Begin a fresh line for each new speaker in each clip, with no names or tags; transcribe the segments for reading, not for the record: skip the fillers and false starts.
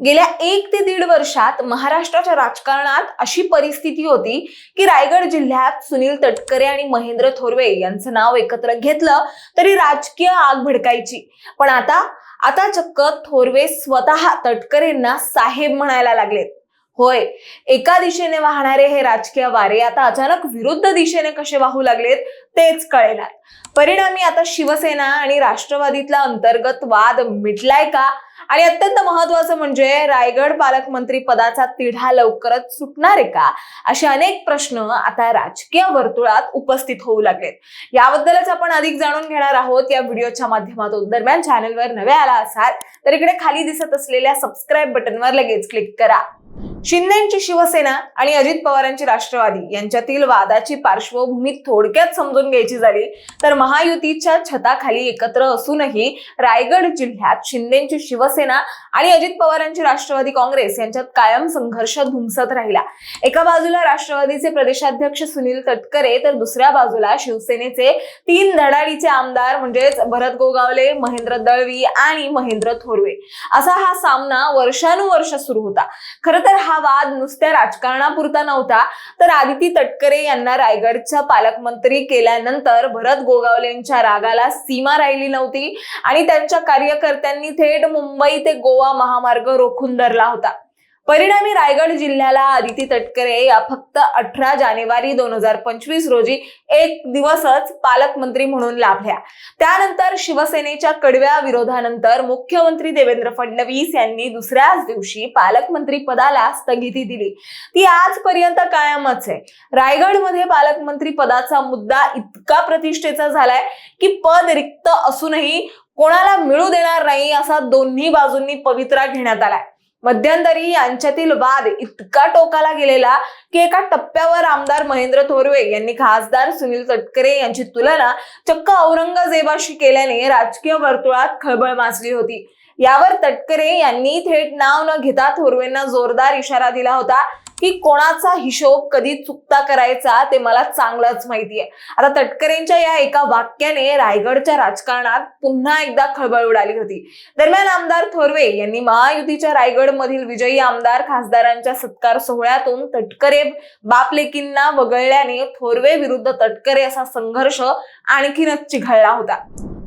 गेल्या 1 ते 1.5 वर्षात महाराष्ट्राच्या राजकारणात अशी परिस्थिती होती की रायगड जिल्ह्यात सुनील तटकरे आणि महेंद्र थोरवे यांचं नाव एकत्र घेतलं तरी राजकीय आग भडकायची। पण आता आता चक्क थोरवे स्वतः तटकरेंना साहेब म्हणायला लागलेत। होय, एका दिशेने वाहणारे हे राजकीय वारे आता अचानक विरुद्ध दिशेने कसे वाहू लागलेत तेच कळेना। परिणामी आता शिवसेना आणि राष्ट्रवादीतला अंतर्गत वाद मिटलाय का? आणि अत्यंत महत्त्वाचं म्हणजे रायगड पालकमंत्री पदाचा तिढा लवकरच सुटणार आहे का? असे अनेक प्रश्न आता राजकीय वर्तुळात उपस्थित होऊ लागलेत। याबद्दलच आपण अधिक जाणून घेणार आहोत या व्हिडिओच्या माध्यमातून। दरम्यान चॅनलवर नवे आला असाल तर इकडे खाली दिसत असलेल्या सबस्क्राइब बटनवर लगेच क्लिक करा। शिंदेची शिवसेना आणि अजित पवारांची राष्ट्रवादी यांच्यातील वादाची पार्श्वभूमी थोडक्यात समजून घ्यायची झाली तर महायुतीच्या छताखाली एकत्र असूनही रायगड जिल्ह्यात शिंदेची शिवसेना आणि अजित पवारांची राष्ट्रवादी काँग्रेस यांच्यात कायम संघर्ष धुमसत राहिला। एका बाजूला राष्ट्रवादीचे प्रदेशाध्यक्ष सुनील तटकरे तर दुसऱ्या बाजूला शिवसेनेचे 3 धडाडीचे आमदार म्हणजेच भरत गोगावले, महेंद्र दळवी आणि महेंद्र थोरवे असा हा सामना वर्षानुवर्ष सुरू होता। खरं तर हा वाद नुसत्या राजकारणापुरता नव्हता, तर आदिती तटकरे यांना रायगडचा पालकमंत्री केल्यानंतर भरत गोगावलेंच्या रागाला सीमा राहिली नव्हती आणि त्यांच्या कार्यकर्त्यांनी थेट मुंबई ते गोवा महामार्ग रोखून धरला होता। परिणामी रायगड जिल्ह्याला आदिती तटकरे या फक्त 18 जानेवारी 2025 रोजी एक दिवसच पालकमंत्री म्हणून लाभल्या। त्यानंतर शिवसेनेच्या कडव्या विरोधानंतर मुख्यमंत्री देवेंद्र फडणवीस यांनी दुसऱ्याच दिवशी पालकमंत्री पदाला स्थगिती दिली। ती आजपर्यंत कायमच आहे। रायगडमध्ये पालकमंत्री पदाचा मुद्दा इतका प्रतिष्ठेचा झालाय की पद रिक्त असूनही कोणाला मिळू देणार नाही असा दोन्ही बाजूंनी पवित्रा घेण्यात आलाय। मध्यंतरी यांच्यातील वाद इतका टोकाला गेलेला की एका टप्प्यावर आमदार महेंद्र थोरवे यांनी खासदार सुनील तटकरे यांची तुलना चक्क औरंगजेबाशी केल्याने राजकीय वर्तुळात खळबळ माजली होती। यावर तटकरे यांनी थेट नाव न घेता थोरवेंना जोरदार इशारा दिला होता की कोणाचा हिशोब कधी चुकता करायचा ते मला चांगलंच माहितीये। आता तटकरेंच्या या एका वाक्याने रायगडच्या राजकारणात पुन्हा एकदा खळबळ उडाली होती। दरम्यान आमदार थोरवे यांनी महायुतीच्या रायगड मधील विजयी आमदार खासदारांच्या सत्कार सोहळ्यातून तटकरे बापलेकींना वगळल्याने थोरवे विरुद्ध तटकरे असा संघर्ष आणखीनच चिघळला होता।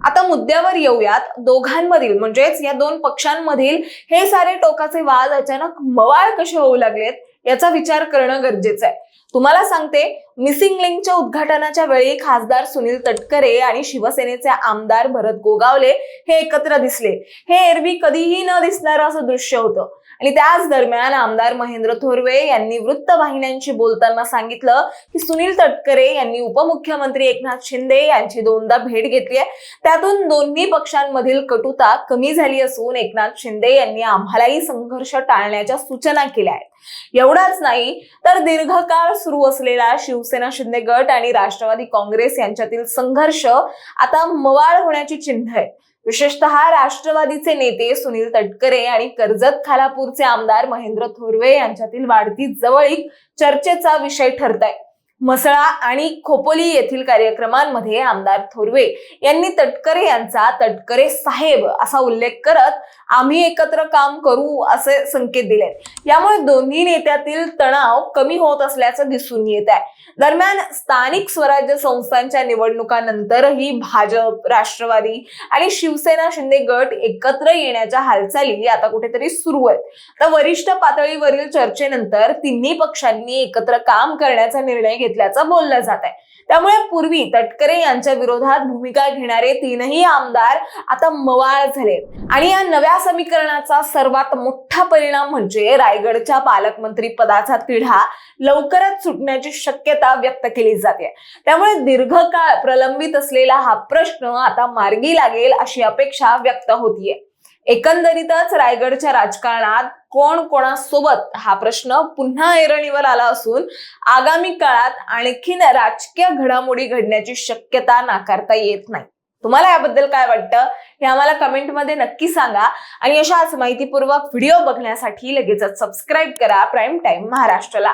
आता मुद्द्यावर येऊयात। दोघांमधील म्हणजेच या दोन पक्षांमधील हे सारे टोकाचे वाद अचानक मवाळ कसे होऊ लागलेत याचा विचार करणं गरजेचं आहे। तुम्हाला सांगते, मिसिंग लिंकच्या उद्घाटनाच्या वेळी खासदार सुनील तटकरे आणि शिवसेनेचे आमदार भरत गोगावले हे एकत्र दिसले। हे एरवी कधीही न दिसणारं असं दृश्य होतं आणि त्याच दरम्यान आमदार महेंद्र थोरवे यांनी वृत्तवाहिन्यांशी बोलताना सांगितलं की सुनील तटकरे यांनी उपमुख्यमंत्री एकनाथ शिंदे यांची 2दा भेट घेतली आहे। त्यातून दोन्ही पक्षांमधील कटुता कमी झाली असून एकनाथ शिंदे यांनी आम्हालाही संघर्ष टाळण्याच्या सूचना केल्या आहेत। एवढाच नाही तर दीर्घकाळ सुरू असलेला शिवसेना शिंदे गट आणि राष्ट्रवादी काँग्रेस यांच्यातील संघर्ष आता मवाळ होण्याची चिन्ह आहेत। विशेषतः राष्ट्रवादीचे नेते सुनील तटकरे आणि कर्जत खालापूरचे आमदार महेंद्र थोरवे यांच्यातील वाढती जवळीक चर्चेचा विषय ठरत आहे। म्हसळा आणि खोपोली येथील कार्यक्रमांमध्ये आमदार थोरवे यांनी तटकरे यांचा तटकरे साहेब असा उल्लेख करत आम्ही एकत्र काम करू असे संकेत दिले। यामुळे दोन्ही नेत्यातील तणाव कमी होत असल्याचं दिसून येत आहे। दरम्यान स्थानिक स्वराज्य संस्थांच्या निवडणुकांनंतरही भाजप, राष्ट्रवादी आणि शिवसेना शिंदे गट एकत्र येण्याच्या हालचाली आता कुठेतरी सुरू आहेत। आता वरिष्ठ पातळीवरील चर्चेनंतर तिन्ही पक्षांनी एकत्र काम करण्याचा निर्णय घेतल्याचं बोललं जात आहे। त्यामुळे पूर्वी तटकरे यांच्या विरोधात भूमिका घेणारे 3ही आमदार आता मवाळ झाले आणि या नव्या समीकरणाचा सर्वात मोठा परिणाम म्हणजे रायगडच्या पालकमंत्री पदाचा तिढा लवकरच सुटण्याची शक्यता व्यक्त केली जाते। त्यामुळे दीर्घकाळ प्रलंबित असलेला हा प्रश्न आता मार्गी लागेल अशी अपेक्षा व्यक्त होतीये। एकंदरीतच रायगडच्या राजकारणात कोण कोणासोबत हा प्रश्न पुन्हा ऐरणीवर आला असून आगामी काळात आणखीन राजकीय घडामोडी घडण्याची शक्यता नाकारता येत नाही। तुम्हाला याबद्दल काय वाटतं हे आम्हाला कमेंटमध्ये नक्की सांगा आणि अशाच माहितीपूर्वक व्हिडिओ बघण्यासाठी लगेचच सबस्क्राइब करा प्राईम टाइम महाराष्ट्रला।